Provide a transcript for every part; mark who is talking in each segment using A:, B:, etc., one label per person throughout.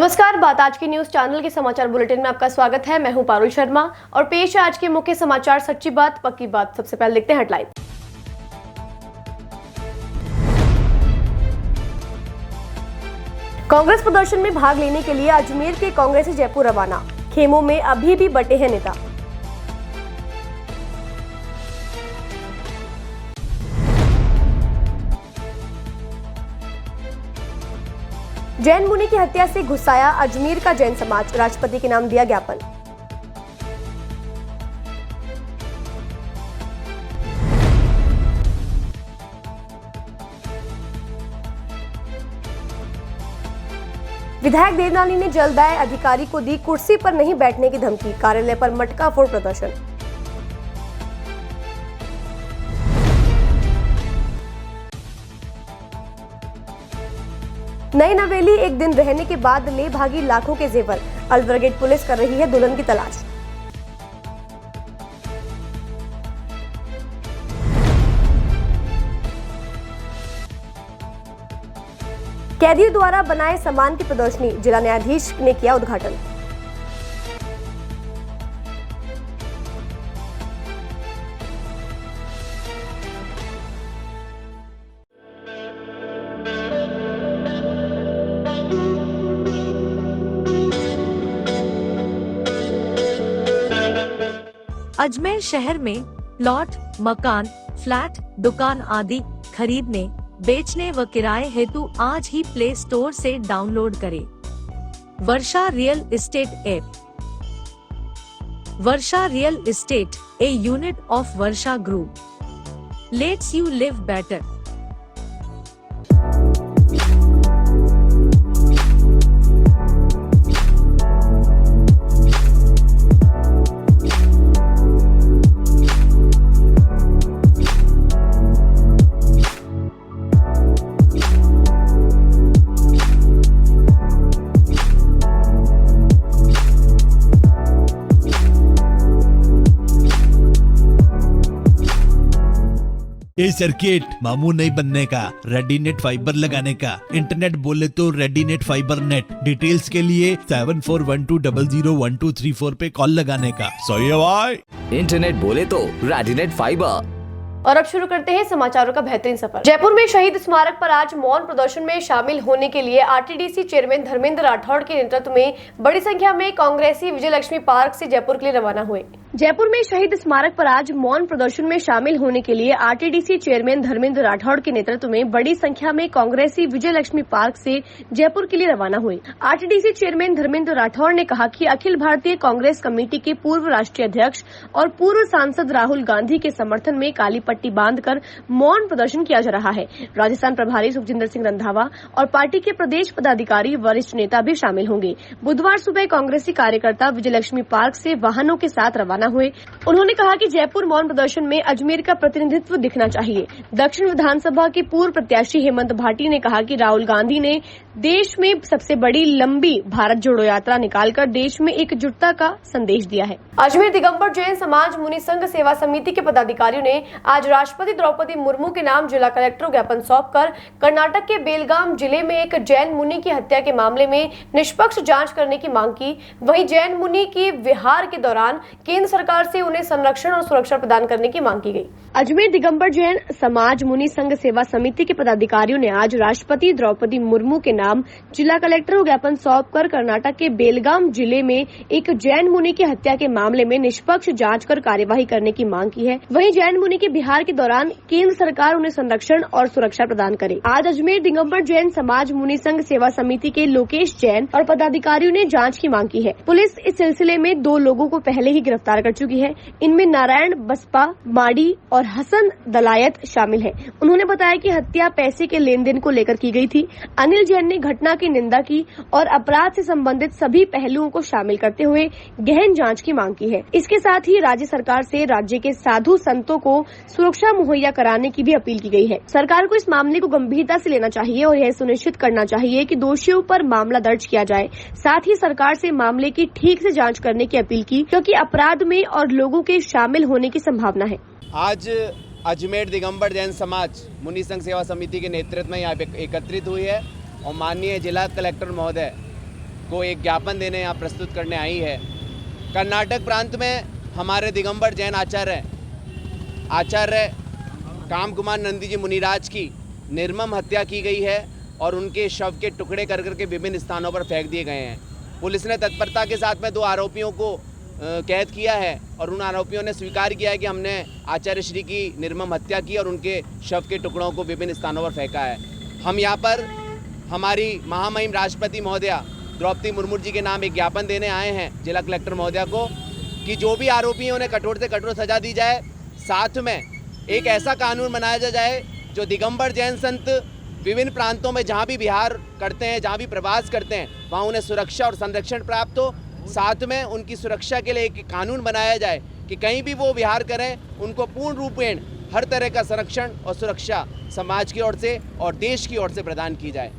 A: नमस्कार, बात आज की न्यूज चैनल के समाचार बुलेटिन में आपका स्वागत है। मैं हूं पारुल शर्मा और पेश है आज के मुख्य समाचार। सच्ची बात पक्की बात। सबसे पहले देखते हैं हेडलाइन। कांग्रेस प्रदर्शन में भाग लेने के लिए अजमेर के कांग्रेसी जयपुर रवाना। खेमों में अभी भी बटे हैं नेता। जैन मुनि की हत्या से गुस्साया अजमेर का जैन समाज। राष्ट्रपति के नाम दिया ज्ञापन। विधायक देवनानी ने जलदाय अधिकारी को दी कुर्सी पर नहीं बैठने की धमकी। कार्यालय पर मटका फोड़ प्रदर्शन। नई नवेली एक दिन रहने के बाद ले भागी लाखों के जेवर। अल्ट्रागेट पुलिस कर रही है दुल्हन की तलाश। कैदियों द्वारा बनाए सामान की प्रदर्शनी। जिला न्यायाधीश ने किया उद्घाटन।
B: अजमेर शहर में प्लॉट, मकान, फ्लैट, दुकान आदि खरीदने, बेचने व किराए हेतु आज ही प्ले स्टोर से डाउनलोड करें Varsha real estate app. Varsha real estate, a unit of Varsha group, lets you live better.
C: ये सर्किट मामू नहीं बनने का, रेडीनेट फाइबर लगाने का। इंटरनेट बोले तो रेडीनेट फाइबर नेट। डिटेल्स के लिए 7412001234 पे कॉल लगाने का। सही है भाई।
D: इंटरनेट बोले तो रेडीनेट फाइबर।
A: और अब शुरू करते हैं समाचारों का बेहतरीन सफर। जयपुर में शहीद स्मारक पर आज मौन प्रदर्शन में शामिल होने के लिए आरटीडीसी चेयरमैन धर्मेंद्र राठौड़ के नेतृत्व में बड़ी संख्या में कांग्रेसी विजयलक्ष्मी पार्क से जयपुर के लिए रवाना हुए। जयपुर में शहीद स्मारक पर आज मौन प्रदर्शन में शामिल होने के लिए आरटीडीसी चेयरमैन धर्मेंद्र राठौड़ के नेतृत्व में बड़ी संख्या में कांग्रेसी विजयलक्ष्मी पार्क से जयपुर के लिए रवाना हुए। आरटीडीसी चेयरमैन धर्मेंद्र राठौड़ ने कहा कि अखिल भारतीय कांग्रेस कमेटी के पूर्व राष्ट्रीय अध्यक्ष और पूर्व सांसद राहुल गांधी के समर्थन में काली पट्टी बांधकर मौन प्रदर्शन किया जा रहा है। राजस्थान प्रभारी सुखजिंदर सिंह रंधावा और पार्टी के प्रदेश पदाधिकारी वरिष्ठ नेता भी शामिल होंगे। बुधवार सुबह कांग्रेसी कार्यकर्ता विजयलक्ष्मी पार्क से वाहनों के साथ रवाना हुए। उन्होंने कहा कि जयपुर मौन प्रदर्शन में अजमेर का प्रतिनिधित्व दिखना चाहिए। दक्षिण विधानसभा के पूर्व प्रत्याशी हेमंत भाटी ने कहा कि राहुल गांधी ने देश में सबसे बड़ी लंबी भारत जोड़ो यात्रा निकालकर देश में एकजुटता का संदेश दिया है। अजमेर दिगंबर जैन समाज मुनि संघ सेवा समिति के पदाधिकारियों ने आज राष्ट्रपति द्रौपदी मुर्मू के नाम जिला कलेक्टर को ज्ञापन सौंपकर कर्नाटक के बेलगाम जिले में एक जैन मुनि की हत्या के मामले में निष्पक्ष जांच करने की मांग की। वहीं जैन मुनि की विहार के दौरान केंद्र सरकार से उन्हें संरक्षण और सुरक्षा प्रदान करने की मांग की गई। अजमेर दिगंबर जैन समाज मुनि संघ सेवा समिति के पदाधिकारियों ने आज राष्ट्रपति द्रौपदी मुर्मू के नाम जिला कलेक्टर को ज्ञापन सौंपकर कर्नाटक के बेलगाम जिले में एक जैन मुनि की हत्या के मामले में निष्पक्ष जांच कर कार्यवाही करने की मांग की है। वहीं जैन मुनि के बिहार के दौरान केंद्र सरकार उन्हें संरक्षण और सुरक्षा प्रदान करे। आज अजमेर दिगंबर जैन समाज मुनि संघ सेवा समिति के लोकेश जैन और पदाधिकारियों ने जांच की मांग की है। पुलिस इस सिलसिले में 2 लोगों को पहले ही गिरफ्तार कर चुकी है। इनमें नारायण बसपा माड़ी और हसन दलायत शामिल है। उन्होंने बताया कि हत्या पैसे के लेन देन को लेकर की गई थी। अनिल जैन ने घटना की निंदा की और अपराध से संबंधित सभी पहलुओं को शामिल करते हुए गहन जांच की मांग की है। इसके साथ ही राज्य सरकार से राज्य के साधु संतों को सुरक्षा मुहैया कराने की भी अपील की गई है। सरकार को इस मामले को गंभीरता से लेना चाहिए और यह सुनिश्चित करना चाहिए कि दोषियों पर मामला दर्ज किया जाए। साथ ही सरकार से मामले की ठीक से जांच करने की अपील की, क्योंकि अपराध में और लोगों के शामिल होने की संभावना है।
E: आज अजमेर दिगंबर जैन समाज मुनि संघ सेवा समिति के नेतृत्व में यहाँ पे एकत्रित हुई है और माननीय जिला कलेक्टर महोदय को एक ज्ञापन देने यहाँ प्रस्तुत करने आई है। कर्नाटक प्रांत में हमारे दिगंबर जैन आचार्य काम कुमार नंदी जी मुनिराज की निर्मम हत्या की गई है और उनके शव के टुकड़े कर करके विभिन्न स्थानों पर फेंक दिए गए हैं। पुलिस ने तत्परता के साथ में 2 आरोपियों को कैद किया है और उन आरोपियों ने स्वीकार किया है कि हमने आचार्य श्री की निर्मम हत्या की और उनके शव के टुकड़ों को विभिन्न स्थानों पर फेंका है। हम यहाँ पर हमारी महामहिम राष्ट्रपति महोदया द्रौपदी मुर्मू जी के नाम एक ज्ञापन देने आए हैं जिला कलेक्टर महोदया को कि जो भी आरोपी हैं उन्हें कठोर से कठोर सजा दी जाए। साथ में एक ऐसा कानून बनाया जाए जो दिगंबर जैन संत विभिन्न प्रांतों में जहाँ भी विहार करते हैं, जहाँ भी प्रवास करते हैं, वहाँ उन्हें सुरक्षा और संरक्षण प्राप्त हो। साथ में उनकी सुरक्षा के लिए एक कानून बनाया जाए कि कहीं भी वो विहार करें उनको पूर्ण रूपेण हर तरह का संरक्षण और सुरक्षा समाज की ओर से और देश की ओर से प्रदान की जाए।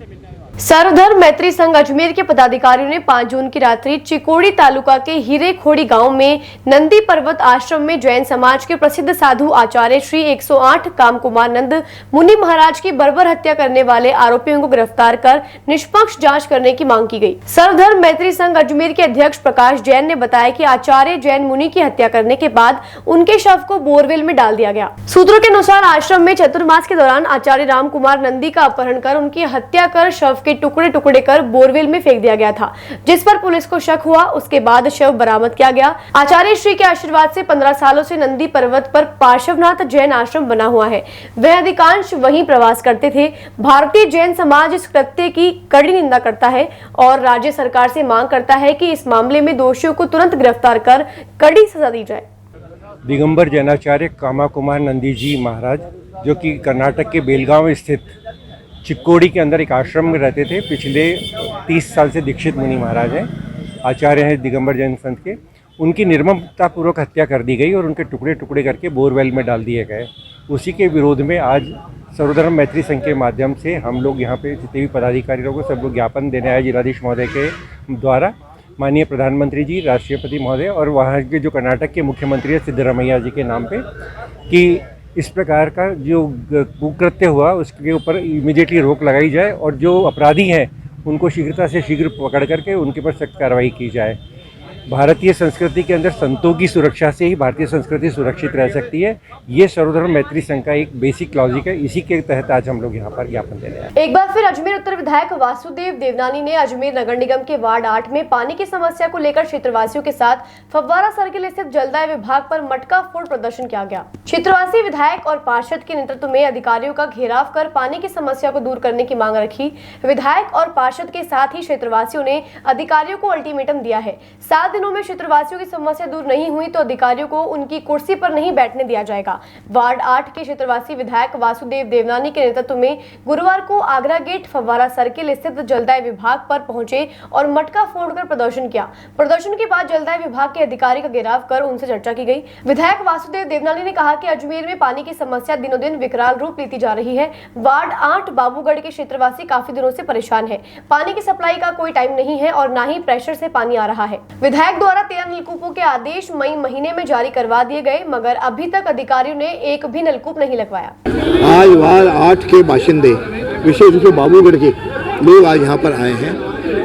A: सर्वधर्म मैत्री संघ अजमेर के पदाधिकारियों ने 5 जून की रात्रि चिकोड़ी तालुका के हीरे खोड़ी गांव में नंदी पर्वत आश्रम में जैन समाज के प्रसिद्ध साधु आचार्य श्री 108 काम कुमार नंद मुनि महाराज की बर्बर हत्या करने वाले आरोपियों को गिरफ्तार कर निष्पक्ष जांच करने की मांग की गई। सर्वधर्म मैत्री संघ अजमेर के अध्यक्ष प्रकाश जैन ने बताया कि आचार्य जैन मुनि की हत्या करने के बाद उनके शव को बोरवेल में डाल दिया गया। सूत्रों के अनुसार आश्रम में चतुर्मास के दौरान आचार्य राम कुमार नंदी का अपहरण कर उनकी हत्या कर शव के टुकड़े टुकड़े कर बोरवेल में फेंक दिया गया था, जिस पर पुलिस को शक हुआ। उसके बाद शव बरामद किया गया। आचार्य श्री के आशीर्वाद से 15 सालों से नंदी पर्वत पर पार्श्वनाथ जैन आश्रम बना हुआ है। वह अधिकांश वहीं प्रवास करते थे। भारतीय जैन समाज इस कृत्य की कड़ी निंदा करता है और राज्य सरकार से मांग करता है कि इस मामले में दोषियों को तुरंत गिरफ्तार कर कड़ी सजा दी जाए।
F: दिगंबर जैनाचार्य कामा कुमार नंदी जी महाराज, जो कि कर्नाटक के बेलगांव स्थित चिक्कोड़ी के अंदर एक आश्रम में रहते थे, पिछले 30 साल से दीक्षित मुनि महाराज हैं, आचार्य हैं दिगंबर जैन संत के। उनकी निर्ममतापूर्वक हत्या कर दी गई और उनके टुकड़े टुकड़े करके बोरवेल में डाल दिए गए। उसी के विरोध में आज सर्वधर्म मैत्री संघ के माध्यम से हम लोग यहाँ पे जितने भी पदाधिकारी लोगों को सब लोग ज्ञापन देने आए जिलाधीश महोदय के द्वारा, माननीय प्रधानमंत्री जी, राष्ट्रपति महोदय और वहाँ के जो कर्नाटक के मुख्यमंत्री है सिद्धरामैया जी के नाम पे, कि इस प्रकार का जो कुकृत्य हुआ उसके ऊपर इमीडिएटली रोक लगाई जाए और जो अपराधी हैं उनको शीघ्रता से शीघ्र पकड़ करके उनके पर सख्त कार्रवाई की जाए। भारतीय संस्कृति के अंदर संतों की सुरक्षा से ही भारतीय संस्कृति सुरक्षित रह सकती है। ये सर्वधर्म मैत्री संघ का एक बेसिक लॉजिक है। इसी के तहत आज हम लोग यहाँ पर ज्ञापन दे रहे हैं।
A: एक बार फिर अजमेर उत्तर विधायक वासुदेव देवनानी ने अजमेर नगर निगम के वार्ड 8 में पानी की समस्या को लेकर क्षेत्रवासियों के साथ फव्वारा सर्किल स्थित जलदाय विभाग पर मटका फोड़ प्रदर्शन किया गया। क्षेत्रवासी विधायक और पार्षद के नेतृत्व में अधिकारियों का घेराव कर पानी की समस्या को दूर करने की मांग रखी। विधायक और पार्षद के साथ ही क्षेत्रवासियों ने अधिकारियों को अल्टीमेटम दिया है। 7 दिनों में क्षेत्रवासियों की समस्या दूर नहीं हुई तो अधिकारियों को उनकी कुर्सी पर नहीं बैठने दिया जाएगा। वार्ड 8 के क्षेत्रवासी विधायक वासुदेव देवनानी के नेतृत्व में गुरुवार को आगरा गेट फव्वारा सर्किल स्थित जलदाय विभाग पर पहुंचे और मटका फोड़कर प्रदर्शन किया। प्रदर्शन के बाद जलदाय विभाग के अधिकारी का घेराव कर उनसे चर्चा की गई। विधायक वासुदेव देवनानी ने कहा कि अजमेर में पानी की समस्या दिनों दिन विकराल रूप लेती जा रही है। वार्ड 8 बाबूगढ़ के क्षेत्रवासी काफी दिनों से परेशान है। पानी की सप्लाई का कोई टाइम नहीं है और न ही प्रेशर से पानी आ रहा है। विधायक द्वारा 13 नलकूपों के आदेश मई महीने में जारी करवा दिए गए, मगर अभी तक अधिकारियों ने एक भी नलकूप नहीं लगवाया।
G: आज वार्ड 8 के बाशिंदे, विशेष रूप से बाबूगढ़ के लोग आज यहाँ पर आए हैं।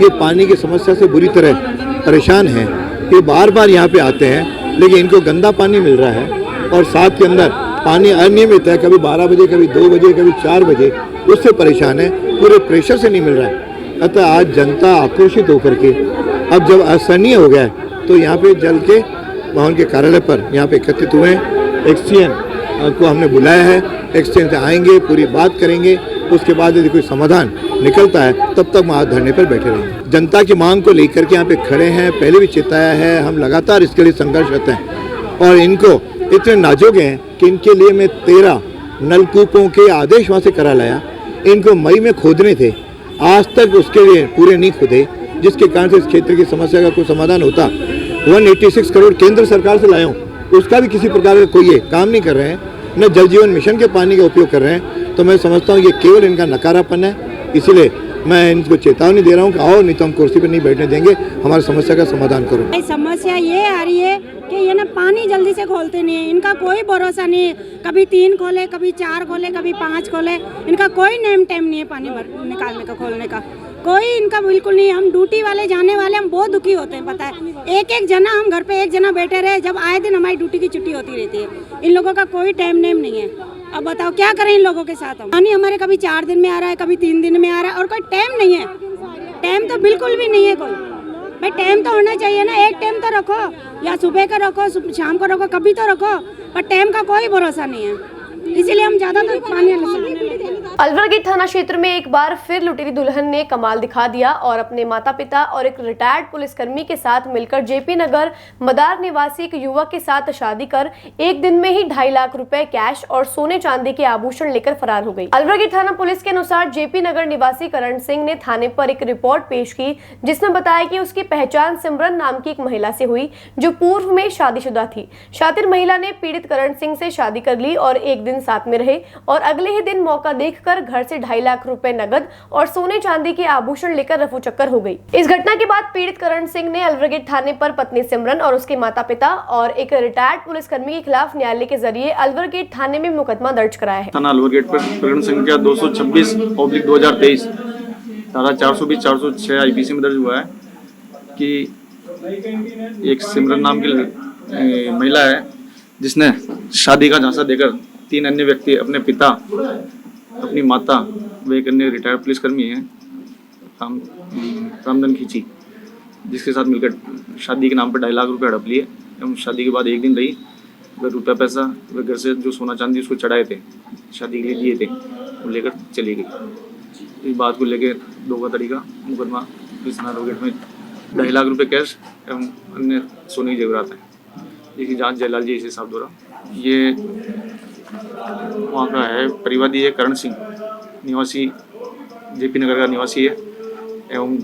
G: ये पानी की समस्या से बुरी तरह परेशान हैं। ये बार बार यहाँ पे आते हैं, लेकिन इनको गंदा पानी मिल रहा है और साथ के अंदर पानी अनियमित है, कभी 12 बजे, कभी 2 बजे, कभी 4 बजे, उससे परेशान है। पूरे प्रेशर से नहीं मिल रहा है। अतः आज जनता आक्रोशित होकर के अब जब असहनीय हो गया है तो यहाँ पे जल के भवन के कार्यालय पर यहाँ पे एकत्रित हुए हैं। एक्सचेंज को हमने बुलाया है। एक्सचेंज से आएंगे, पूरी बात करेंगे। उसके बाद यदि कोई समाधान निकलता है तब तक वहाँ धरने पर बैठे रहेंगे। जनता की मांग को लेकर के यहाँ पे खड़े हैं। पहले भी चेताया है, हम लगातार इसके लिए संघर्षरत हैं और इनको इतने नाजुक हैं कि इनके लिए मैं 13 नलकूपों के आदेश वहाँ से करा लाया। इनको मई में खोदने थे, आज तक उसके लिए पूरे नहीं खुदे, जिसके कारण से इस क्षेत्र की समस्या का कोई समाधान होता। 186 करोड़ केंद्र सरकार से लाया हूँ, उसका भी किसी प्रकार का कोई ये काम नहीं कर रहे हैं, न जल जीवन मिशन के पानी का उपयोग कर रहे हैं। तो मैं समझता हूँ ये केवल इनका नकारापन है। इसीलिए मैं इनको चेतावनी दे रहा हूँ कि आओ, नहीं तो हम कुर्सी पर नहीं बैठने देंगे, हमारी समस्या का समाधान करो।
H: समस्या ये आ रही है कि ये ना पानी जल्दी से खोलते नहीं है, इनका कोई भरोसा नहीं है, कभी 3 खोले, कभी 4 खोले, कभी 5 खोले, इनका कोई नेम टेम नहीं है पानी निकालने का, खोलने का कोई इनका बिल्कुल नहीं। हम ड्यूटी वाले जाने वाले हम बहुत दुखी होते हैं, पता है। एक जना हम घर पे 1 जना बैठे रहे, जब आए दिन हमारी ड्यूटी की छुट्टी होती रहती है। इन लोगों का कोई टाइम नेम नहीं है। अब बताओ क्या करें इन लोगों के साथ हम। पानी हमारे कभी 4 दिन में आ रहा है, कभी 3 दिन में आ रहा है, और कोई टाइम नहीं है। टाइम तो बिल्कुल भी नहीं है कोई। भाई टाइम तो होना चाहिए ना, एक टाइम तो रखो, या सुबह का रखो, शाम को रखो, कभी तो रखो, पर टाइम का कोई भरोसा नहीं है। इसीलिए हम ज़्यादातर पानी
A: अलवर गेट थाना क्षेत्र में एक बार फिर लुटेरी दुल्हन ने कमाल दिखा दिया और अपने माता पिता और एक रिटायर्ड पुलिसकर्मी के साथ मिलकर जेपी नगर मदार निवासी एक युवक के साथ शादी कर एक दिन में ही 2.5 लाख रुपए कैश और सोने चांदी के आभूषण लेकर फरार हो गई। अलवर गेट थाना पुलिस के अनुसार जेपी नगर निवासी करण सिंह ने थाने पर एक रिपोर्ट पेश की, जिसमें बताया कि उसकी पहचान सिमरन नाम की एक महिला से हुई, जो पूर्व में शादीशुदा थी। शातिर महिला ने पीड़ित करण सिंह से शादी कर ली और एक दिन साथ में रहे और अगले ही दिन मौका देखकर घर से 2.5 लाख रुपए नगद और सोने चांदी के आभूषण लेकर रफू चक्कर हो गई। इस घटना के बाद पीड़ित करण सिंह ने अलवर गेट थाने पर पत्नी सिमरन और उसके माता पिता और एक रिटायर्ड पुलिसकर्मी के खिलाफ न्यायालय के जरिए अलवर गेट थाने में मुकदमा दर्ज कराया है।
I: थाना अलवर गेट पर प्रकरण संख्या 226/2023 धारा 420-406 IPC में दर्ज हुआ है कि एक सिमरन नाम की महिला है, जिसने शादी का झांसा देकर 3 अन्य व्यक्ति, अपने पिता, अपनी माता व एक अन्य रिटायर्ड पुलिसकर्मी है रामधन खींची, जिसके साथ मिलकर शादी के नाम पर 2.5 लाख रुपए हड़प लिए एवं शादी के बाद एक दिन रही। वह रुपया पैसा व घर से जो सोना चांदी उसको चढ़ाए थे, शादी के लिए दिए थे, वो लेकर चली गई। इस बात को लेकर 2 तरीका मुकदमा पुलिस थाना अलवर गेट में 2.5 लाख रुपए कैश एवं अन्य सोने की जेवरात है, जिसकी जाँच जयलाल जी इस साहब द्वारा। ये वहाँ का है परिवादी है करण सिंह, निवासी जेपी नगर का निवासी है एवं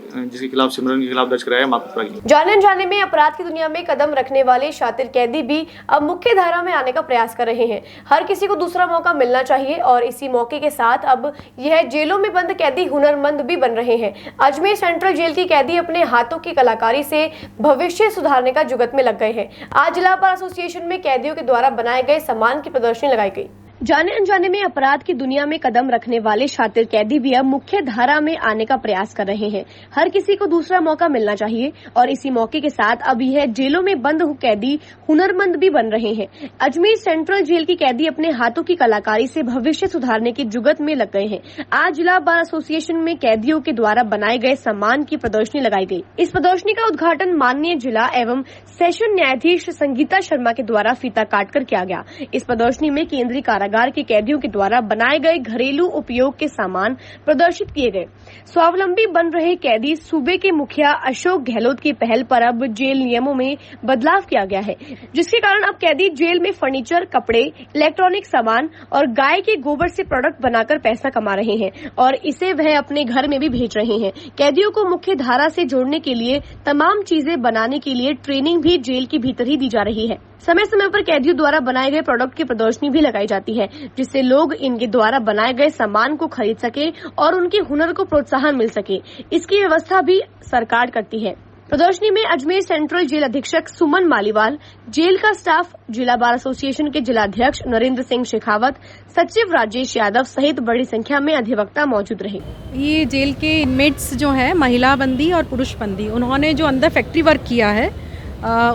I: जिसके खिलाफ सिमरन के खिलाफ दर्ज कराया माकूपुरा की।
A: जाने अनजाने में अपराध की दुनिया में कदम रखने वाले शातिर कैदी भी अब मुख्य धारा में आने का प्रयास कर रहे हैं। हर किसी को दूसरा मौका मिलना चाहिए और इसी मौके के साथ अब यह जेलों में बंद कैदी हुनरमंद भी बन रहे हैं। अजमेर सेंट्रल जेल की कैदी अपने हाथों की कलाकारी से भविष्य सुधारने का जुगत में लग गए हैं। आज जिला बार एसोसिएशन में कैदियों के द्वारा बनाए गए सामान की प्रदर्शनी लगाई गई। जाने अनजाने में अपराध की दुनिया में कदम रखने वाले शातिर कैदी भी अब मुख्य धारा में आने का प्रयास कर रहे हैं। हर किसी को दूसरा मौका मिलना चाहिए और इसी मौके के साथ अब यह जेलों में बंद कैदी हुनरमंद भी बन रहे हैं। अजमेर सेंट्रल जेल की कैदी अपने हाथों की कलाकारी से भविष्य सुधारने की जुगत में लग गए हैं। आज जिला बार एसोसिएशन में कैदियों के द्वारा बनाए गए सामान की प्रदर्शनी लगाई गई। इस प्रदर्शनी का उद्घाटन माननीय जिला एवं सेशन न्यायाधीश संगीता शर्मा के द्वारा फीता काटकर किया गया। इस प्रदर्शनी में केंद्रीय कारागार के कैदियों के द्वारा बनाए गए घरेलू उपयोग के सामान प्रदर्शित किए गए। स्वावलंबी बन रहे कैदी सूबे के मुखिया अशोक गहलोत की पहल पर अब जेल नियमों में बदलाव किया गया है, जिसके कारण अब कैदी जेल में फर्नीचर, कपड़े, इलेक्ट्रॉनिक सामान और गाय के गोबर से प्रोडक्ट बनाकर पैसा कमा रहे हैं और इसे वह अपने घर में भी भेज रहे हैं। कैदियों को मुख्य धारा से जोड़ने के लिए तमाम चीजें बनाने के लिए ट्रेनिंग भी जेल के भीतर ही दी जा रही है। समय समय पर कैदियों द्वारा बनाए गए प्रोडक्ट की प्रदर्शनी भी लगाई जाती है, जिससे लोग इनके द्वारा बनाए गए सामान को खरीद सके और उनके हुनर को प्रोत्साहन मिल सके। इसकी व्यवस्था भी सरकार करती है। प्रदर्शनी में अजमेर सेंट्रल जेल अधीक्षक सुमन मालीवाल, जेल का स्टाफ, जिला बार एसोसिएशन के जिलाध्यक्ष नरेंद्र सिंह शेखावत, सचिव राजेश यादव सहित बड़ी संख्या में अधिवक्ता मौजूद रहे।
J: ये जेल के इनमेट्स जो हैं, महिला बंदी और पुरुष बंदी, उन्होंने जो अंदर फैक्ट्री वर्क किया है,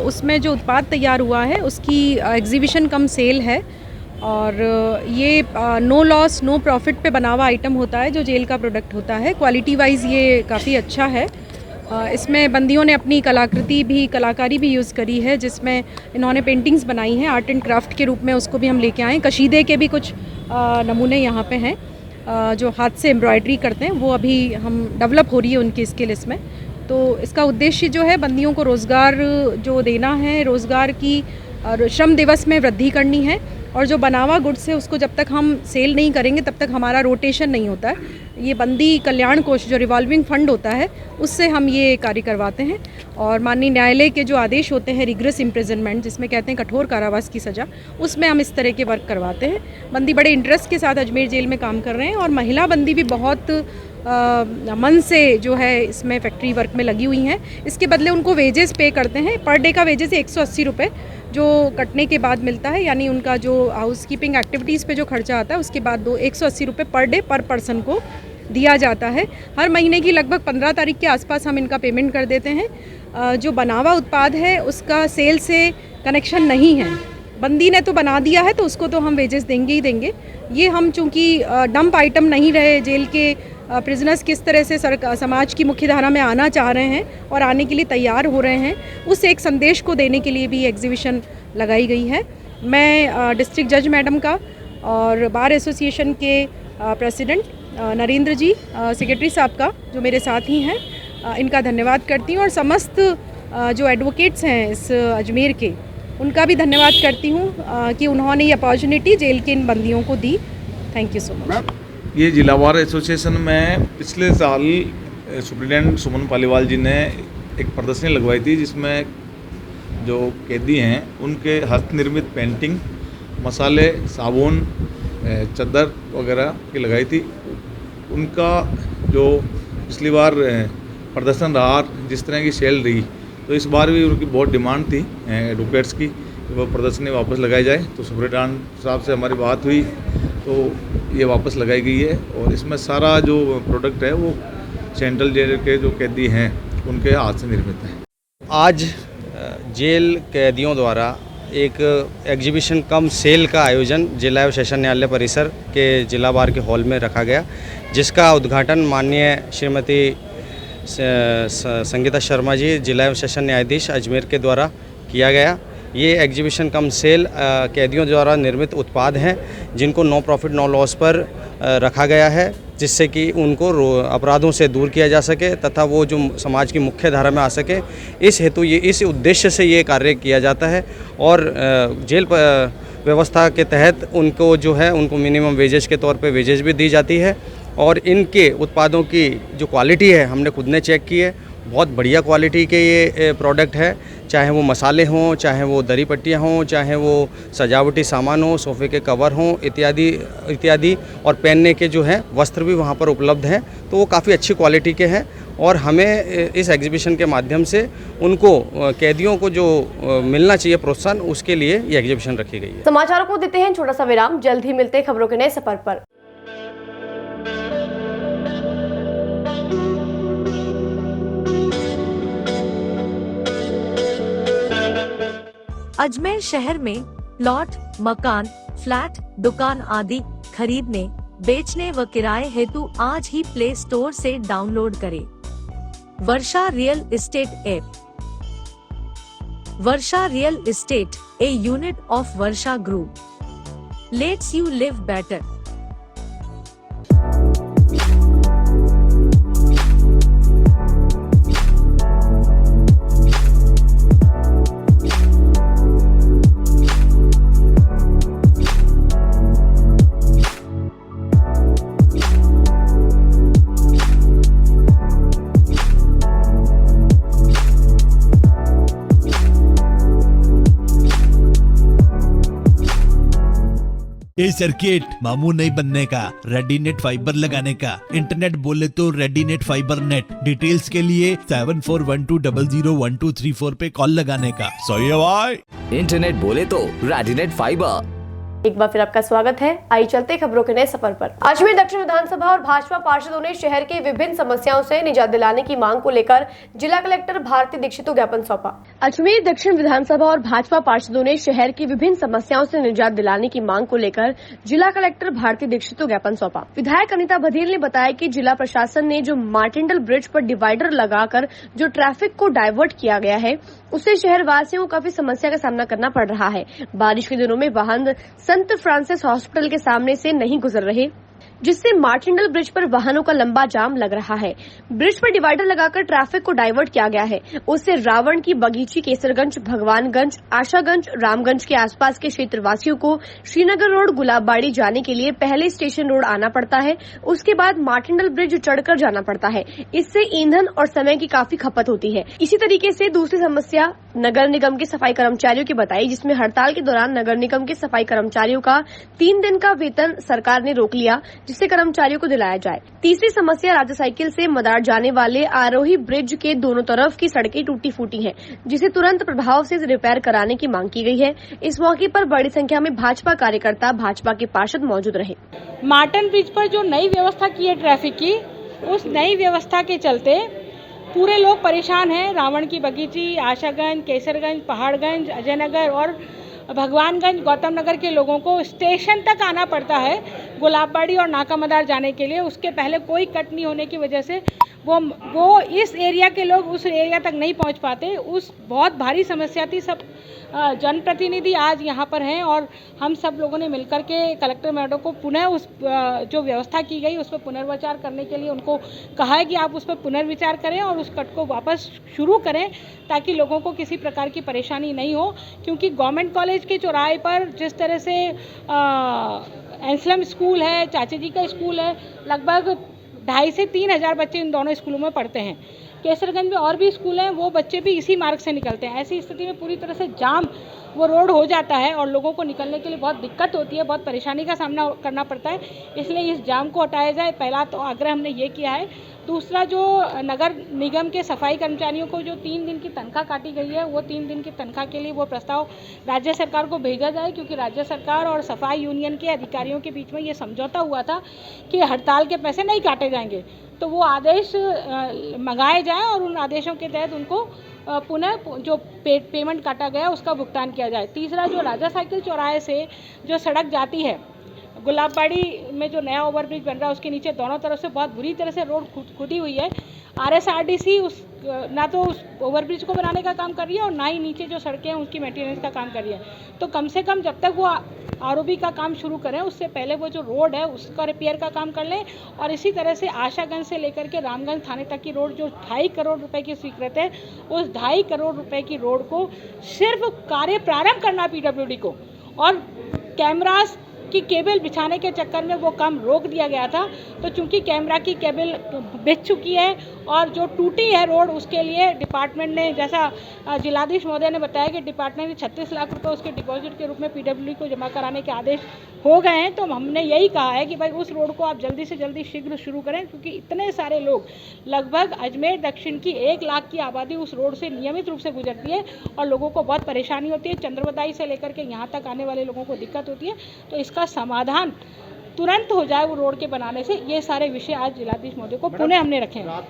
J: उसमें जो उत्पाद तैयार हुआ है उसकी एग्जीबिशन कम सेल है और ये नो लॉस नो प्रॉफिट पे बना हुआ आइटम होता है जो जेल का प्रोडक्ट होता है। क्वालिटी वाइज ये काफ़ी अच्छा है। इसमें बंदियों ने अपनी कलाकारी भी यूज़ करी है, जिसमें इन्होंने पेंटिंग्स बनाई हैं आर्ट एंड क्राफ्ट के रूप में। उसको भी हम लेके आए। कशीदे के भी कुछ नमूने यहाँ पे हैं जो हाथ से एम्ब्रॉयडरी करते हैं, वो अभी हम डेवलप हो रही है उनकी स्किल इसमें। तो इसका उद्देश्य जो है बंदियों को रोज़गार जो देना है, रोज़गार की श्रम दिवस में वृद्धि करनी है और जो बनावा गुड्स है उसको जब तक हम सेल नहीं करेंगे तब तक हमारा रोटेशन नहीं होता है। ये बंदी कल्याण कोष जो रिवॉल्विंग फंड होता है उससे हम ये कार्य करवाते हैं और माननीय न्यायालय के जो आदेश होते हैं रिग्रेस इम्प्रिजनमेंट, जिसमें कहते हैं कठोर कारावास की सज़ा, उसमें हम इस तरह के वर्क करवाते हैं। बंदी बड़े इंटरेस्ट के साथ अजमेर जेल में काम कर रहे हैं और महिला बंदी भी बहुत मन से जो है इसमें फैक्ट्री वर्क में लगी हुई हैं। इसके बदले उनको वेजेस पे करते हैं। पर डे का वेजेस 180 रुपये जो कटने के बाद मिलता है, यानी उनका जो हाउस कीपिंग एक्टिविटीज़ पे जो खर्चा आता है उसके बाद 180 रुपये पर डे पर पर्सन को दिया जाता है। हर महीने की लगभग 15 तारीख के आसपास हम इनका पेमेंट कर देते हैं। जो बना हुआ उत्पाद है उसका सेल से कनेक्शन नहीं है। बंदी ने तो बना दिया है तो उसको तो हम वेजेस देंगे ही देंगे। ये हम चूँकि डंप आइटम नहीं रहे, जेल के प्रिजनर्स किस तरह से समाज की मुख्य धारा में आना चाह रहे हैं और आने के लिए तैयार हो रहे हैं, उस एक संदेश को देने के लिए भी एग्जीबिशन लगाई गई है। मैं डिस्ट्रिक्ट जज मैडम का और बार एसोसिएशन के प्रेसिडेंट नरेंद्र जी, सेक्रेटरी साहब का जो मेरे साथ ही हैं, इनका धन्यवाद करती हूँ और समस्त जो एडवोकेट्स हैं इस अजमेर के, उनका भी धन्यवाद करती हूँ कि उन्होंने ये अपॉर्चुनिटी जेल के इन बंदियों को दी। Thank you so much.
K: ये जिला बार एसोसिएशन में पिछले साल सुप्रिटेंडेंट सुमन पालीवाल जी ने एक प्रदर्शनी लगवाई थी जिसमें जो कैदी हैं उनके हस्त निर्मित पेंटिंग, मसाले, साबुन, चादर वगैरह की लगाई थी। उनका जो पिछली बार प्रदर्शन रहा, जिस तरह की सेल रही, तो इस बार भी उनकी बहुत डिमांड थी एडवोकेट्स की कि वो प्रदर्शनी वापस लगाई जाए। तो सुप्रिटेंडेंट साहब से हमारी बात हुई तो ये वापस लगाई गई है और इसमें सारा जो प्रोडक्ट है वो सेंट्रल जेल के जो कैदी हैं उनके हाथ से निर्मित है।
L: आज जेल कैदियों द्वारा एक एग्जीबिशन कम सेल का आयोजन जिला एवं सेशन न्यायालय परिसर के जिला बार के हॉल में रखा गया, जिसका उद्घाटन माननीय श्रीमती संगीता शर्मा जी, जिला एवं सेशन न्यायाधीश अजमेर के द्वारा किया गया। ये एग्जीबिशन कम सेल कैदियों द्वारा निर्मित उत्पाद हैं जिनको नो प्रॉफिट नो लॉस पर रखा गया है, जिससे कि उनको अपराधों से दूर किया जा सके तथा वो जो समाज की मुख्य धारा में आ सके। इस हेतु ये इस उद्देश्य से ये कार्य किया जाता है और जेल व्यवस्था के तहत उनको जो है उनको मिनिमम वेजेस के तौर पे वेजेस भी दी जाती है और इनके उत्पादों की जो क्वालिटी है हमने खुद ने चेक की है। बहुत बढ़िया क्वालिटी के ये प्रोडक्ट है, चाहे वो मसाले हों, चाहे वो दरी पट्टियाँ हों, चाहे वो सजावटी सामान हो, सोफ़े के कवर हों, इत्यादि इत्यादि, और पहनने के जो है वस्त्र भी वहाँ पर उपलब्ध हैं। तो वो काफ़ी अच्छी क्वालिटी के हैं और हमें इस एग्जीबिशन के माध्यम से उनको कैदियों को जो मिलना चाहिए प्रोत्साहन, उसके लिए ये एग्जीबिशन रखी गई है।
A: समाचारों को देते हैं छोटा सा विराम, जल्द ही मिलते हैं खबरों के नए सफर पर।
B: अजमेर शहर में प्लॉट, मकान, फ्लैट, दुकान आदि खरीदने, बेचने व किराए हेतु आज ही प्ले स्टोर से डाउनलोड करें Varsha real estate app. Varsha real estate, a unit of Varsha group, lets you live better.
C: ए सर्किट मामू नहीं बनने का, रेडीनेट फाइबर लगाने का, इंटरनेट बोले तो रेडीनेट फाइबर नेट। डिटेल्स के लिए 7412001234 पे कॉल लगाने का। सही है भाई।
D: इंटरनेट बोले तो रेडीनेट फाइबर।
A: एक बार फिर आपका स्वागत है। आइए चलते खबरों के नए सफर पर। अजमेर दक्षिण विधानसभा और भाजपा पार्षदों ने शहर के विभिन्न समस्याओं से निजात दिलाने की मांग को लेकर जिला कलेक्टर भारती दीक्षित को ज्ञापन सौंपा। अजमेर दक्षिण विधानसभा और भाजपा पार्षदों ने शहर की विभिन्न समस्याओं से निजात दिलाने की मांग को लेकर जिला कलेक्टर भारती दीक्षित को ज्ञापन सौंपा। विधायक अनिता बघेल ने बताया कि जिला प्रशासन ने जो मार्टिंडल ब्रिज पर डिवाइडर लगाकर जो ट्रैफिक को डाइवर्ट किया गया है, उससे शहर वासियों को काफी समस्या का सामना करना पड़ रहा है। बारिश के दिनों में वाहन संत फ्रांसिस हॉस्पिटल के सामने से नहीं गुजर रहे, जिससे मार्टिंडल ब्रिज पर वाहनों का लंबा जाम लग रहा है। ब्रिज पर डिवाइडर लगाकर ट्रैफिक को डाइवर्ट किया गया है। उससे रावण की बगीची, केसरगंज, भगवानगंज, आशागंज, रामगंज के आसपास के क्षेत्रवासियों को श्रीनगर रोड, गुलाबबाड़ी जाने के लिए पहले स्टेशन रोड आना पड़ता है, उसके बाद मार्टिंडल ब्रिज चढ़कर जाना पड़ता है। इससे ईंधन और समय की काफी खपत होती है। इसी तरीके से दूसरी समस्या नगर निगम के सफाई कर्मचारियों की बताई, जिसमें हड़ताल के दौरान नगर निगम के सफाई कर्मचारियों का 3 दिन का वेतन सरकार ने रोक लिया, जिसे कर्मचारियों को दिलाया जाए। तीसरी समस्या, राज्य साइकिल से मदार जाने वाले आरोही ब्रिज के दोनों तरफ की सड़कें टूटी फूटी हैं, जिसे तुरंत प्रभाव से रिपेयर कराने की मांग की गई है। इस मौके पर बड़ी संख्या में भाजपा कार्यकर्ता, भाजपा के पार्षद मौजूद रहे।
J: मार्टन ब्रिज पर जो नई व्यवस्था की है ट्रैफिक की, उस नई व्यवस्था के चलते पूरे लोग परेशान हैं। रावण की बगीची, आशागंज, केसरगंज, पहाड़गंज, अजयनगर और भगवानगंज, गौतम नगर के लोगों को स्टेशन तक आना पड़ता है गुलाबबाड़ी और नाका मदार जाने के लिए। उसके पहले कोई कट नहीं होने की वजह से वो इस एरिया के लोग उस एरिया तक नहीं पहुंच पाते। उस बहुत भारी समस्या थी। सब जनप्रतिनिधि आज यहाँ पर हैं और हम सब लोगों ने मिलकर के कलेक्टर मैडम को पुनः उस जो व्यवस्था की गई उस पर पुनर्विचार करने के लिए उनको कहा है कि आप उस पर पुनर्विचार करें और उस कट को वापस शुरू करें, ताकि लोगों को किसी प्रकार की परेशानी नहीं हो। क्योंकि गवर्नमेंट कॉलेज के चौराहे पर जिस तरह से एंसलम स्कूल है, चाचा जी का स्कूल है, लगभग 2,500 से 3,000 बच्चे इन दोनों स्कूलों में पढ़ते हैं। केसरगंज में और भी स्कूल हैं, वो बच्चे भी इसी मार्ग से निकलते हैं। ऐसी स्थिति में पूरी तरह से जाम वो रोड हो जाता है और लोगों को निकलने के लिए बहुत दिक्कत होती है, बहुत परेशानी का सामना करना पड़ता है। इसलिए इस जाम को हटाया जाए, पहला तो आग्रह हमने ये किया है। दूसरा, जो नगर निगम के सफाई कर्मचारियों को जो 3 दिन की तनख्वाह काटी गई है, वो 3 दिन की तनख्वाह के लिए वो प्रस्ताव राज्य सरकार को भेजा जाए, क्योंकि राज्य सरकार और सफाई यूनियन के अधिकारियों के बीच में ये समझौता हुआ था कि हड़ताल के पैसे नहीं काटे जाएंगे। तो वो आदेश मंगाए जाए और उन आदेशों के तहत उनको पुनः जो पेमेंट काटा गया उसका भुगतान किया जाए। तीसरा, जो राजा साइकिल चौराहे से जो सड़क जाती है गुलाबबाड़ी में, जो नया ओवरब्रिज बन रहा है, उसके नीचे दोनों तरफ से बहुत बुरी तरह से रोड खुदी हुई है। RSRDC ना तो उस ओवरब्रिज को बनाने का काम कर रही है और ना ही नीचे जो सड़कें हैं उसकी मेंटेनेंस का काम कर रही है। तो कम से कम जब तक वो ROB का काम शुरू करें, उससे पहले वो जो रोड है उसका रिपेयर का काम कर लें। और इसी तरह से आशागंज से लेकर के रामगंज थाने तक की रोड जो 2.5 करोड़ रुपए की स्वीकृत है, उस 2.5 करोड़ रुपए की रोड को सिर्फ कार्य प्रारंभ करना PWD को, और कैमरास की केबल बिछाने के चक्कर में वो काम रोक दिया गया था। तो चूंकि कैमरा की केबल बिछ चुकी है और जो टूटी है रोड, उसके लिए डिपार्टमेंट ने, जैसा जिलाधीश महोदय ने बताया कि डिपार्टमेंट ने 36 लाख रुपए उसके डिपॉजिट के रूप में PWD को जमा कराने के आदेश हो गए हैं। तो हमने यही कहा है कि भाई उस रोड को आप जल्दी से जल्दी शीघ्र शुरू करें, क्योंकि इतने सारे लोग, लगभग अजमेर दक्षिण की 1 लाख की आबादी उस रोड से नियमित रूप से गुजरती है और लोगों को बहुत परेशानी होती है। चंद्रबदाई से लेकर के यहाँ तक आने वाले लोगों को दिक्कत होती है। तो इसका समाधान तुरंत हो जाए वो रोड के बनाने से। ये सारे विषय आज जिलाधीश महोदय को पुणे हमने रखे हैं।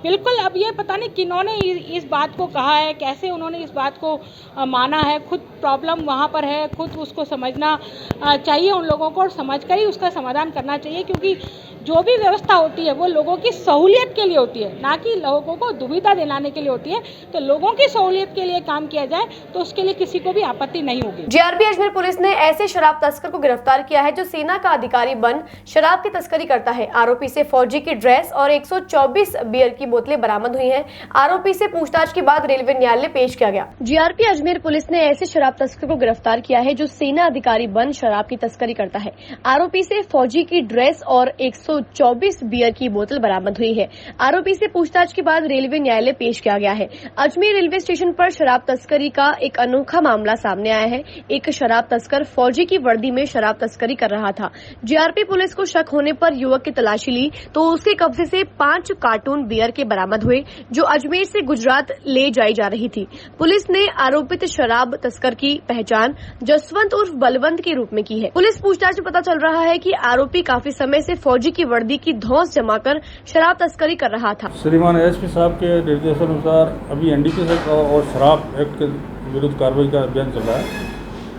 J: बिल्कुल, अब ये पता नहीं किन्होंने इस बात को कहा है, कैसे उन्होंने इस बात को माना है। खुद प्रॉब्लम वहाँ पर है, खुद उसको समझना चाहिए उन लोगों को और समझ कर ही उसका समाधान करना चाहिए। क्योंकि जो भी व्यवस्था होती है वो लोगों की सहूलियत के लिए होती है, ना कि लोगों को दुविधा दिलाने के लिए होती है। तो लोगों की सहूलियत के लिए काम किया जाए तो उसके लिए किसी को भी आपत्ति नहीं होगी।
A: GRP अजमेर पुलिस ने ऐसे शराब तस्कर को गिरफ्तार किया है जो सेना का अधिकारी बन शराब की तस्करी करता है। आरोपी से फौजी की ड्रेस और 124 बियर की बोतलें बरामद हुई हैं। आरोपी से पूछताछ के बाद रेलवे न्यायालय पेश किया गया। GRP अजमेर पुलिस ने ऐसे शराब तस्कर को गिरफ्तार किया है जो सेना अधिकारी बन शराब की तस्करी करता है। आरोपी से फौजी की ड्रेस और 124 बियर की बोतल बरामद हुई है। आरोपी से पूछताछ के बाद रेलवे न्यायालय पेश किया गया है। अजमेर रेलवे स्टेशन पर शराब तस्करी का एक अनोखा मामला सामने आया है। एक शराब तस्कर फौजी की वर्दी में शराब तस्करी कर रहा था। GRP पुलिस को शक होने पर युवक की तलाशी ली तो उसके कब्जे से 5 कार्टून बियर के बरामद हुए जो अजमेर से गुजरात ले जाई जा रही थी। पुलिस ने आरोपित शराब तस्कर की पहचान जसवंत उर्फ बलवंत के रूप में की है। पुलिस पूछताछ में पता चल रहा है कि आरोपी काफी समय से फौजी की वर्दी की धौंस जमाकर शराब तस्करी कर रहा था।
M: श्रीमान SP साहब के निर्देशानुसार अभी NDPS और शराब एक्ट के विरुद्ध कार्रवाई का अभियान चल रहा है।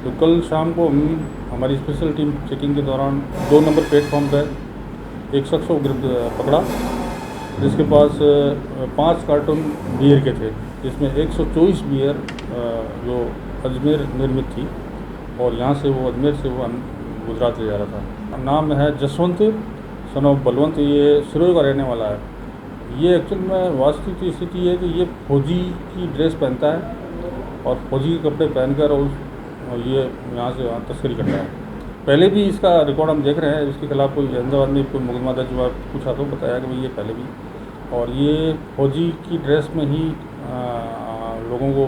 M: तो कल शाम को हमारी स्पेशल टीम चेकिंग के दौरान 2 नंबर प्लेटफॉर्म पर एक शख्स को पकड़ा, जिसके पास 5 कार्टून बियर के थे, जिसमें 124 बियर जो अजमेर निर्मित थी और यहाँ से वो अजमेर से वो गुजरात ले जा रहा था। नाम है जसवंत सन ऑफ बलवंत, ये सिरोही का रहने वाला है। ये एक्चुअल में वास्तविक स्थिति है कि ये फौजी की ड्रेस पहनता है और फौजी के कपड़े पहनकर और ये यहाँ से तस्करी करता है। पहले भी इसका रिकॉर्ड हम देख रहे हैं, इसके खिलाफ कोई अहमदाबाद में कोई मुकदमा दर्ज हुआ, पूछा तो बताया कि भाई ये पहले भी, और ये फौजी की ड्रेस में ही लोगों को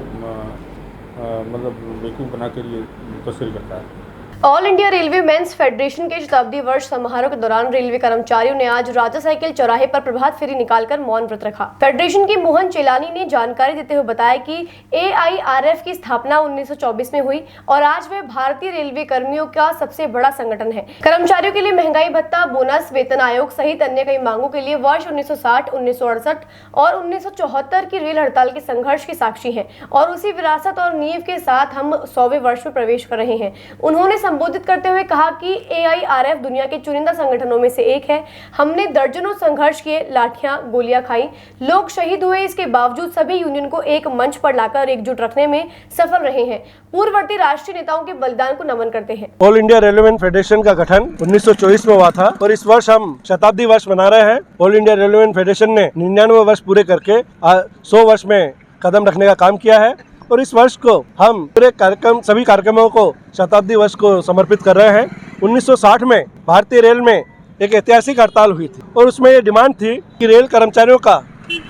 M: मतलब बेवकूफ़ बना कर ये तस्करी करता है।
A: All India railwaymen's federation के शताब्दी वर्ष समारोह के दौरान रेलवे कर्मचारियों ने आज राजा साइकिल चौराहे पर प्रभात फेरी निकालकर मौन व्रत रखा। फेडरेशन की मोहन चेलानी ने जानकारी देते हुए बताया कि AIRF की स्थापना 1924 में हुई और आज वह भारतीय रेलवे कर्मियों का सबसे बड़ा संगठन है। कर्मचारियों के लिए महंगाई भत्ता, बोनस, वेतन आयोग सहित अन्य कई मांगों के लिए वर्ष 1960, 1968 और 1974 की रेल हड़ताल के संघर्ष की साक्षी है और उसी विरासत और नींव के साथ हम 100वें वर्ष में प्रवेश कर रहे हैं। उन्होंने संबोधित करते हुए कहा कि AIRF दुनिया के चुनिंदा संगठनों में से एक है। हमने दर्जनों संघर्ष किए, लाठियां, गोलियां खाई, लोग शहीद हुए, इसके बावजूद सभी यूनियन को एक मंच पर लाकर एकजुट रखने में सफल रहे हैं। पूर्ववर्ती राष्ट्रीय नेताओं के बलिदान को नमन करते हैं।
N: ऑल इंडिया रेलवे फेडरेशन का गठन 1924 में हुआ था और इस वर्ष हम शताब्दी वर्ष मना रहे हैं। ऑल इंडिया रेलवे फेडरेशन ने 99 वर्ष पूरे करके 100 वर्ष में कदम रखने का काम किया है और इस वर्ष को हम पूरे कार्यक्रम, सभी कार्यक्रमों को शताब्दी वर्ष को समर्पित कर रहे हैं। 1960 में भारतीय रेल में एक ऐतिहासिक हड़ताल हुई थी और उसमें ये डिमांड थी कि रेल कर्मचारियों का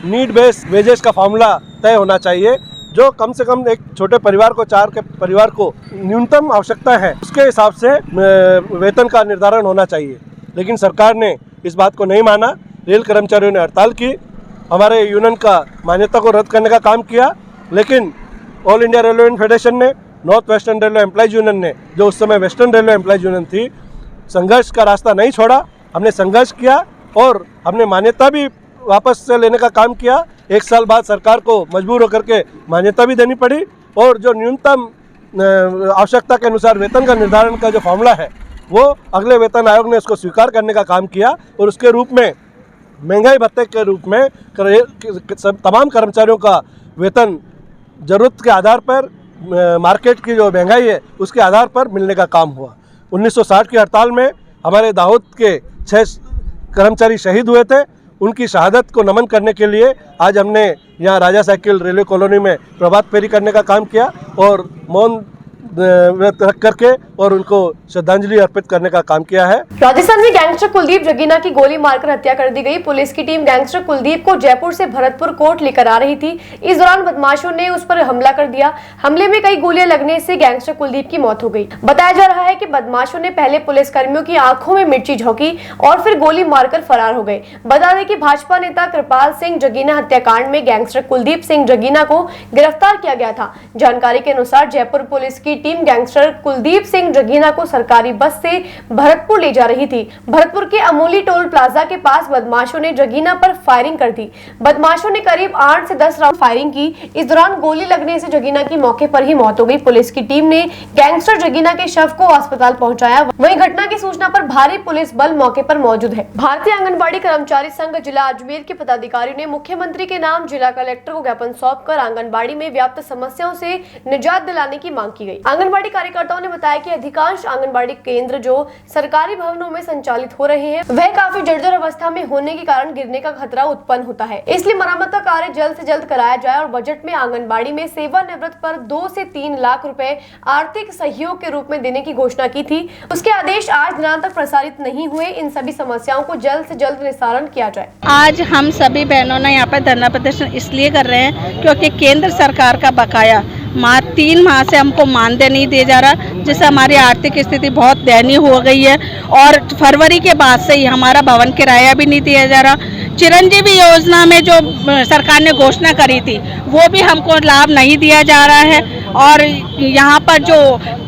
N: नीड बेस्ड वेजेस का फॉर्मूला तय होना चाहिए, जो कम से कम एक छोटे परिवार को, 4 के परिवार को न्यूनतम आवश्यकता है उसके हिसाब से वेतन का निर्धारण होना चाहिए। लेकिन सरकार ने इस बात को नहीं माना। रेल कर्मचारियों ने हड़ताल की, हमारे यूनियन का मान्यता को रद्द करने का काम किया, लेकिन ऑल इंडिया रेलवे फेडरेशन ने, north western railway employees union ने, जो उस समय वेस्टर्न रेलवे एम्प्लॉइज यूनियन थी, संघर्ष का रास्ता नहीं छोड़ा। हमने संघर्ष किया और हमने मान्यता भी वापस से लेने का काम किया। 1 साल बाद सरकार को मजबूर होकर के मान्यता भी देनी पड़ी और जो न्यूनतम आवश्यकता के अनुसार वेतन का निर्धारण का जो फॉर्मूला है वो अगले वेतन आयोग ने उसको स्वीकार करने का काम किया और उसके रूप में महंगाई भत्ते के रूप में तमाम कर्मचारियों का वेतन जरूरत के आधार पर, मार्केट की जो महंगाई है उसके आधार पर मिलने का काम हुआ। 1960 की हड़ताल में हमारे दाहोद के 6 कर्मचारी शहीद हुए थे। उनकी शहादत को नमन करने के लिए आज हमने यहाँ राजा साइकिल रेलवे कॉलोनी में प्रभात फेरी करने का काम किया और मौन व्रत रख करके और उनको श्रद्धांजलि अर्पित करने का काम किया है।
A: राजस्थान में गैंगस्टर कुलदीप जगीना की गोली मारकर हत्या कर दी गई। पुलिस की टीम गैंगस्टर कुलदीप को जयपुर से भरतपुर कोर्ट लेकर आ रही थी। इस दौरान बदमाशों ने उस पर हमला कर दिया। हमले में कई गोलियां लगने से गैंगस्टर कुलदीप की मौत हो गई। बताया जा रहा है कि बदमाशों ने पहले पुलिस कर्मियों की आंखों में मिर्ची झोंकी और फिर गोली मारकर फरार हो गए। बता दें कि भाजपा नेता कृपाल सिंह जगीना हत्याकांड में गैंगस्टर कुलदीप सिंह जगीना को गिरफ्तार किया गया था। जानकारी के अनुसार जयपुर पुलिस की टीम गैंगस्टर कुलदीप सिंह जगीना को सरकारी बस से भरतपुर ले जा रही थी। भरतपुर के अमूली टोल प्लाजा के पास बदमाशों ने जगीना पर फायरिंग कर दी। बदमाशों ने करीब 8 से 10 राउंड फायरिंग की। इस दौरान गोली लगने से जगीना की मौके पर ही मौत हो गई। पुलिस की टीम ने गैंगस्टर जगीना के शव को अस्पताल पहुंचाया। वहीं घटना की सूचना पर भारी पुलिस बल मौके पर मौजूद है। भारतीय आंगनबाड़ी कर्मचारी संघ जिला अजमेर के पदाधिकारियों ने मुख्यमंत्री के नाम जिला कलेक्टर को ज्ञापन सौंपकर आंगनबाड़ी में व्याप्त समस्याओं से निजात दिलाने की मांग की गई। आंगनबाड़ी कार्यकर्ताओं ने बताया कि अधिकांश आंगनबाड़ी केंद्र जो सरकारी भवनों में संचालित हो रहे हैं वह काफी जर्जर अवस्था में होने के कारण गिरने का खतरा उत्पन्न होता है। इसलिए मरम्मत का कार्य जल्द से जल्द कराया जाए और बजट में आंगनबाड़ी में सेवानिवृत्त पर 2 से 3 लाख रुपए आर्थिक सहयोग के रूप में देने की घोषणा की थी। उसके आदेश आज दिनांक तक प्रसारित नहीं हुए। इन सभी समस्याओं को जल्द से जल्द निस्तारण किया जाए।
O: आज हम सभी बहनों ने यहाँ पर धरना प्रदर्शन इसलिए कर रहे हैं क्योंकि केंद्र सरकार का बकाया 3 माह से हमको मानदेय नहीं दिया जा रहा, जिससे हमारी आर्थिक स्थिति बहुत दयनीय हो गई है और फरवरी के बाद से ही हमारा भवन किराया भी नहीं दिया जा रहा। चिरंजीवी योजना में जो सरकार ने घोषणा करी थी वो भी हमको लाभ नहीं दिया जा रहा है और यहाँ पर जो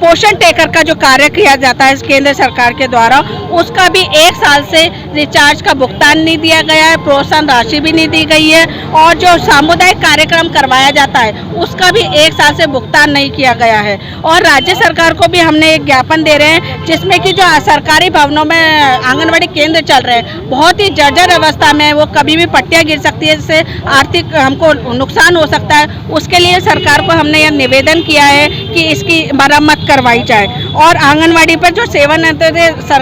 O: पोषण टैकर का जो कार्य किया जाता है केंद्र सरकार के द्वारा उसका भी 1 साल से रिचार्ज का भुगतान नहीं दिया गया है, प्रोत्साहन राशि भी नहीं दी गई है और जो सामुदायिक कार्यक्रम करवाया जाता है उसका भी 1 साल से भुगतान नहीं किया गया है। और राज्य सरकार को भी हमने एक ज्ञापन दे रहे हैं जिसमें कि जो सरकारी भवनों में आंगनबाड़ी केंद्र चल रहे हैं बहुत ही जर्जर अवस्था में, वो कभी भी पट्टियाँ गिर सकती है, जिससे आर्थिक हमको नुकसान हो सकता है। उसके लिए सरकार को हमने यह निवेदन किया है कि इसकी मरम्मत करवाई जाए और आंगनबाड़ी पर जो सेवानिवृत्त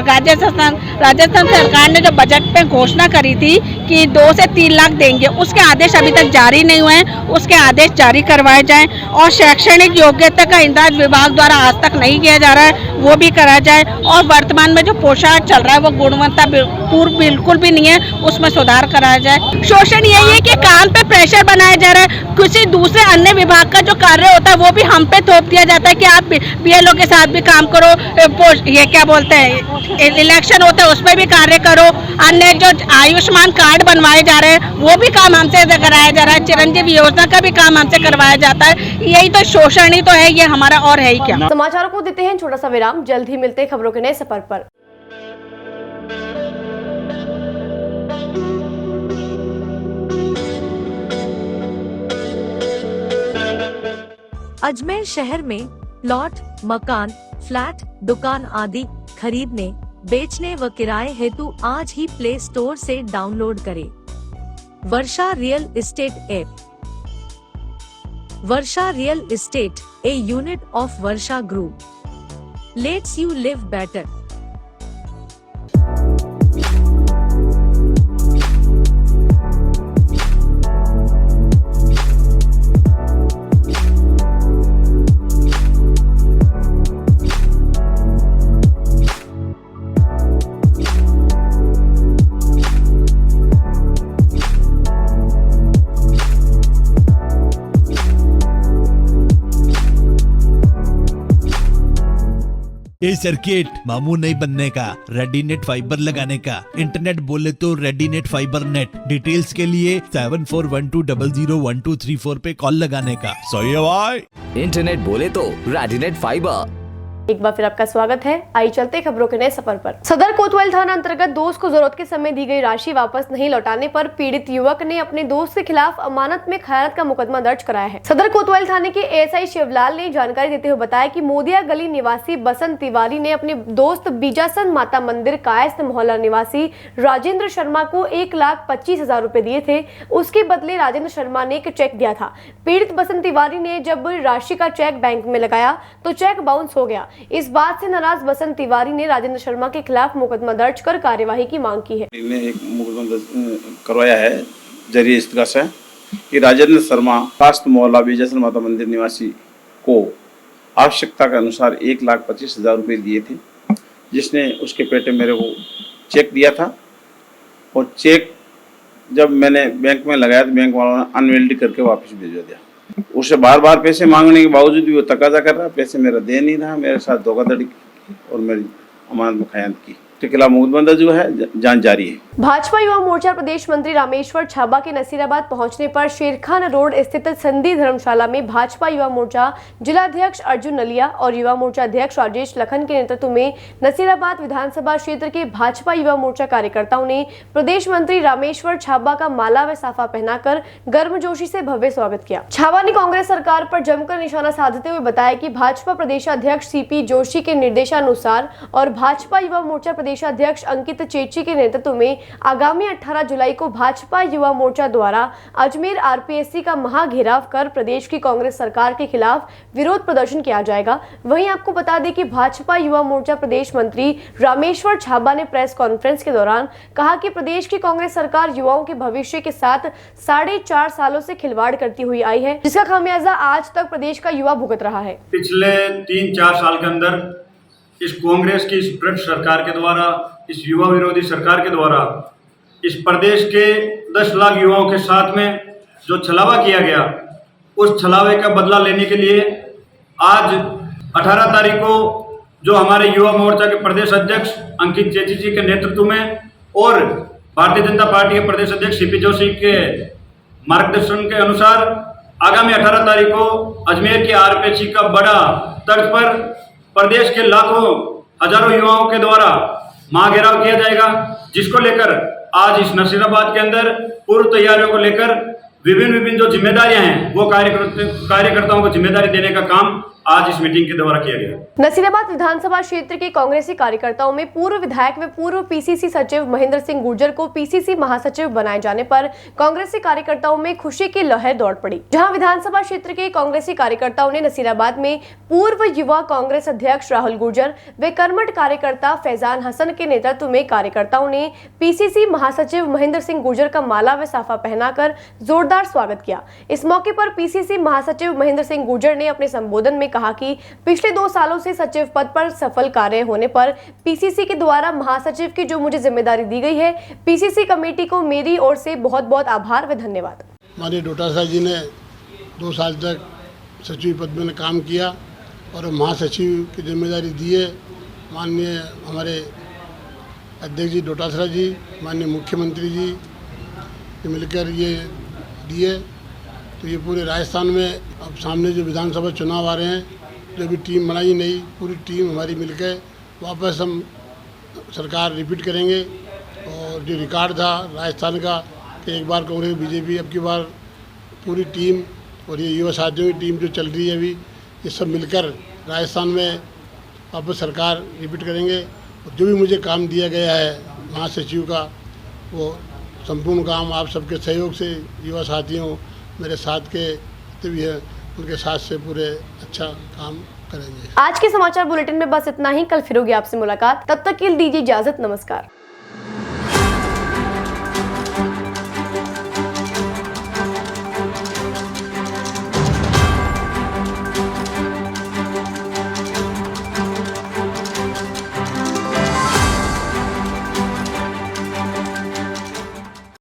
O: राजस्थान सरकार ने जो बजट में घोषणा करी थी कि 2 से 3 लाख देंगे, उसके आदेश अभी तक जारी नहीं हुए हैं, उसके आदेश जारी करवाए जाएं। और शैक्षणिक योग्यता का इंदाज विभाग द्वारा आज तक नहीं किया जा रहा है, वो भी करा जाए। और वर्तमान में जो पोशाक चल रहा है वो गुणवत्ता बिल्कुल भी नहीं है, उसमें सुधार कराया जाए। शोषण यही है कि काम पे प्रेशर बनाया जा रहा है, किसी दूसरे अन्य विभाग का जो कार्य होता है वो भी हम पे थोप दिया जाता है कि आप BLO के साथ भी काम करो, ये क्या बोलते हैं इलेक्शन होता है उसमें भी कार्य करो, अन्य जो आयुष्मान कार्ड बनवाए जा रहे हैं वो भी काम हमसे कराया जा रहा है, चिरंजीवी योजना का भी काम हमसे करवाया जाता है। यही तो शोषण ही तो है ये हमारा, और है ही क्या।
A: समाचारों को देते हैं छोटा सा विराम, जल्द ही मिलते हैं खबरों के नए सफर पर।
B: अजमेर शहर में प्लॉट, मकान, फ्लैट, दुकान आदि खरीदने, बेचने व किराए हेतु आज ही प्ले स्टोर से डाउनलोड करें Varsha real estate app. Varsha real estate, a unit of Varsha group, lets you live better.
C: ए सर्किट मामू नहीं बनने का, रेडीनेट फाइबर लगाने का, इंटरनेट बोले तो रेडीनेट फाइबर नेट। डिटेल्स के लिए 7412001234 पे कॉल लगाने का। सही है भाई।
D: इंटरनेट बोले तो रेडीनेट फाइबर।
A: एक बार फिर आपका स्वागत है। आइए चलते खबरों के नए सफर पर। सदर कोतवाल थाना अंतर्गत दोस्त को जरूरत के समय दी गई राशि वापस नहीं लौटाने पर पीड़ित युवक ने अपने दोस्त के खिलाफ अमानत में खयानत का मुकदमा दर्ज कराया है। सदर कोतवाल थाने के ASI शिवलाल ने जानकारी देते हुए बताया कि मोदिया गली निवासी बसंत तिवारी ने अपने दोस्त बीजासन माता मंदिर कायस्थ मोहल्ला निवासी राजेंद्र शर्मा को 1,25,000 रुपए दिए थे। उसके बदले राजेंद्र शर्मा ने एक चेक दिया था। पीड़ित बसंत तिवारी ने जब राशि का चेक बैंक में लगाया तो चेक बाउंस हो गया। इस बात से नाराज बसंत तिवारी ने राजेंद्र शर्मा के खिलाफ मुकदमा दर्ज कर कार्यवाही की मांग की है।
P: ने एक मुकदमा करवाया है जरिए इस्तगा से कि राजेंद्र शर्मा कास्त मोहल्ला बीजासन माता मंदिर निवासी को आवश्यकता के अनुसार 1,25,000 रुपये दिए थे, जिसने उसके पेटे मेरे को चेक दिया था। और चेक जब मैंने बैंक में लगाया तो बैंक वालों ने अनवेलिड करके वापस भिजवा दिया। उसे बार बार पैसे मांगने के बावजूद भी वो तकाजा कर रहा, पैसे मेरा दे नहीं रहा, मेरे साथ धोखाधड़ी और मेरी अमानत में खयानत की। के खिलाफ मुकदमा जो है जांच जारी है।
A: भाजपा युवा मोर्चा प्रदेश मंत्री रामेश्वर छाबा के नसीराबाद पहुंचने पर शेरखान रोड स्थित संधि धर्मशाला में भाजपा युवा मोर्चा जिलाध्यक्ष अर्जुन नलिया और युवा मोर्चा अध्यक्ष राजेश लखन के नेतृत्व में नसीराबाद विधानसभा क्षेत्र के भाजपा युवा मोर्चा कार्यकर्ताओं ने प्रदेश मंत्री रामेश्वर छाबा का माला व साफा पहनाकर गर्मजोशी से भव्य स्वागत किया। छाबा ने कांग्रेस सरकार पर जमकर निशाना साधते हुए बताया कि भाजपा प्रदेशाध्यक्ष CP जोशी के निर्देशानुसार और भाजपा युवा मोर्चा प्रदेशाध्यक्ष अंकित चेची के नेतृत्व में आगामी 18 जुलाई को भाजपा युवा मोर्चा द्वारा अजमेर RPSC का महाघेराव कर प्रदेश की कांग्रेस सरकार के खिलाफ विरोध प्रदर्शन किया जाएगा। वहीं आपको बता दें कि भाजपा युवा मोर्चा प्रदेश मंत्री रामेश्वर छाबा ने प्रेस कॉन्फ्रेंस के दौरान कहा कि प्रदेश की कांग्रेस सरकार युवाओं के भविष्य के साथ 4.5 सालों से खिलवाड़ करती हुई आई है, जिसका खामियाजा आज तक प्रदेश का युवा भुगत रहा है।
M: पिछले 3-4 साल के अंदर इस कांग्रेस की इस भ्रष्ट सरकार के द्वारा, इस युवा विरोधी सरकार के द्वारा इस प्रदेश के 10 लाख युवाओं के साथ में जो छलावा किया गया, उस छलावे का बदला लेने के लिए आज 18 तारीख को जो हमारे युवा मोर्चा के प्रदेश अध्यक्ष अंकित चेची जी के नेतृत्व में और भारतीय जनता पार्टी के प्रदेश अध्यक्ष CP जोशी के मार्गदर्शन के अनुसार आगामी 18 तारीख को अजमेर के RPSC का बड़ा तर्ज पर प्रदेश के लाखों हजारों युवाओं के द्वारा महाघेराव किया जाएगा, जिसको लेकर आज इस नसीराबाद के अंदर पूर्व तैयारियों को लेकर विभिन्न जो जिम्मेदारियां हैं वो कार्यकर्ताओं को जिम्मेदारी देने का काम
Q: आज इस मीटिंग के द्वारा किया गया।
A: नसीराबाद विधानसभा क्षेत्र के कांग्रेसी कार्यकर्ताओं में पूर्व विधायक व पूर्व पीसीसी सचिव महेंद्र सिंह गुर्जर को पीसीसी महासचिव बनाए जाने पर कांग्रेसी कार्यकर्ताओं में खुशी की लहर दौड़ पड़ी। जहां विधानसभा क्षेत्र के कांग्रेसी कार्यकर्ताओं ने नसीराबाद में पूर्व युवा कांग्रेस अध्यक्ष राहुल गुर्जर व कर्मठ कार्यकर्ता फैजान हसन के नेतृत्व में कार्यकर्ताओं ने पीसीसी महासचिव महेंद्र सिंह गुर्जर का माला व साफा पहनाकर जोरदार स्वागत किया। इस मौके पर पीसीसी महासचिव महेंद्र सिंह गुर्जर ने अपने संबोधन में कहा कि पिछले 2 सालों से सचिव पद पर सफल कार्य होने पर पीसीसी के द्वारा महासचिव की जो मुझे जिम्मेदारी दी गई है, पीसीसी कमेटी को मेरी ओर से बहुत बहुत आभार व धन्यवाद।
R: माननीय डोटासरा जी ने 2 साल तक सचिव पद में काम किया और महासचिव की जिम्मेदारी दी है। माननीय हमारे अध्यक्ष जी डोटासरा जी, माननीय मुख्यमंत्री जी मिलकर ये दिए, तो ये पूरे राजस्थान में अब सामने जो विधानसभा चुनाव आ रहे हैं, जो भी टीम बनाई नई, पूरी टीम हमारी मिलकर वापस हम सरकार रिपीट करेंगे। और जो रिकॉर्ड था राजस्थान का कि एक बार कांग्रेस बीजेपी, अब की बार पूरी टीम और ये युवा साथियों की टीम जो चल रही है अभी, ये सब मिलकर राजस्थान में वापस सरकार रिपीट करेंगे। और जो भी मुझे काम दिया गया है महासचिव का, वो संपूर्ण काम आप सबके सहयोग से, युवा साथियों मेरे साथ के भी है, उनके साथ से पूरे अच्छा काम करेंगे।
A: आज के समाचार बुलेटिन में बस इतना ही। कल फिर होगी आपसे मुलाकात, तब तक के लिए दीजिए इजाजत। नमस्कार।